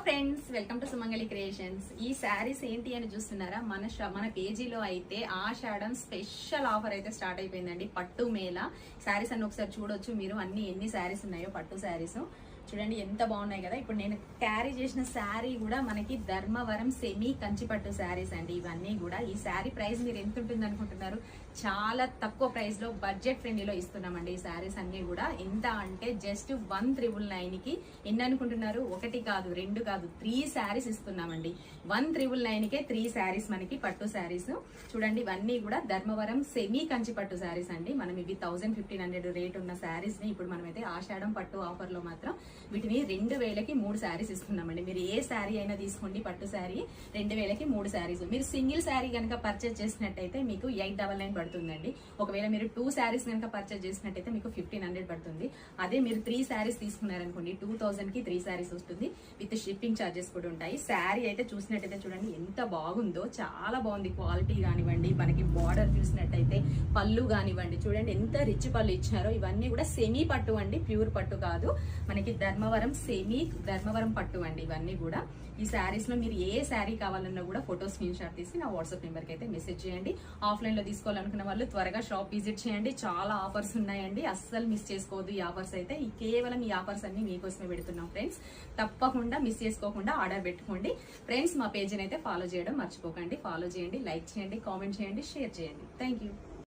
Friends, welcome to Sumangali creations. ఈ శారీస్ ఏంటి అని చూస్తున్నారా? మన పేజీలో అయితే ఆషాఢం స్పెషల్ ఆఫర్ అయితే స్టార్ట్ అయిపోయిందండి. పట్టు మేళ శారీస్ అన్ని ఒకసారి చూడొచ్చు మీరు. ఎన్ని శారీస్ ఉన్నాయో పట్టు శారీస్ చూడండి, ఎంత బాగున్నాయి కదా. ఇప్పుడు నేను క్యారీ చేసిన శారీ కూడా మనకి ధర్మవరం సెమీ కంచిపట్టు శారీస్ అండి. ఇవన్నీ కూడా ఈ శారీ ప్రైస్ మీరు ఎంత ఉంటుంది అనుకుంటున్నారు? చాలా తక్కువ ప్రైస్ లో బడ్జెట్ ఫ్రెండ్లీలో ఇస్తున్నామండి. ఈ శారీస్ అన్ని కూడా ఎంత అంటే జస్ట్ 1999 కి ఎన్ని అనుకుంటున్నారు? ఒకటి కాదు, రెండు కాదు, 3 శారీస్ ఇస్తున్నామండి. 1999 కే 3 శారీస్ మనకి పట్టు శారీస్. చూడండి, ఇవన్నీ కూడా ధర్మవరం సెమీ కంచిపట్టు శారీస్ అండి. మనం ఇవి 1500 రేట్ ఉన్న శారీస్ ని ఇప్పుడు మనమైతే ఆషాఢం పట్టు ఆఫర్ లో మాత్రం వీటిని 2000కి 3 శారీస్ ఇస్తున్నామండి. మీరు ఏ శారీ అయినా తీసుకోండి, పట్టు శారీ 2000కి 3 శారీస్. మీరు సింగిల్ శారీ కనుక పర్చేజ్ చేసినట్టయితే మీకు 899 పడుతుందండి. ఒకవేళ మీరు 2 శారీస్ కనుక పర్చేజ్ చేసినట్టయితే మీకు 1500 పడుతుంది. అదే మీరు 3 శారీస్ తీసుకున్నారనుకోండి 2000కి 3 శారీస్ వస్తుంది. విత్ షిప్పింగ్ ఛార్జెస్ కూడా ఉంటాయి. శారీ అయితే చూసినట్టయితే చూడండి ఎంత బాగుందో, చాలా బాగుంది. క్వాలిటీ కానివ్వండి, మనకి బార్డర్ చూసినట్టయితే పళ్ళు కానివ్వండి, చూడండి ఎంత రిచ్ పళ్ళు ఇచ్చారో. ఇవన్నీ కూడా సెమీ పట్టు అండి, ప్యూర్ పట్టు కాదు. మనకి ధర్మవరం పట్టు అండి. ఇవన్నీ కూడా ఈ శారీస్ లో మీరు ఏ శారీ కావాలన్నా కూడా ఫోటో స్క్రీన్ షాట్ తీసి నా వాట్సాప్ నెంబర్ కి అయితే మెసేజ్ చేయండి. ఆఫ్లైన్ లో తీసుకోవాలనుకున్న వాళ్ళు త్వరగా షాప్ విజిట్ చేయండి. చాలా ఆఫర్స్ ఉన్నాయండి, అస్సలు మిస్ చేసుకోవద్దు. ఈ ఆఫర్స్ అయితే కేవలం ఈ ఆఫర్స్ అన్ని మీకోసమే పెడుతున్నాం ఫ్రెండ్స్. తప్పకుండా మిస్ చేసుకోకుండా ఆర్డర్ పెట్టుకోండి ఫ్రెండ్స్. మా పేజీని అయితే ఫాలో చేయడం మర్చిపోకండి. ఫాలో చేయండి, లైక్ చేయండి, కామెంట్ చేయండి, షేర్ చేయండి. Thank you.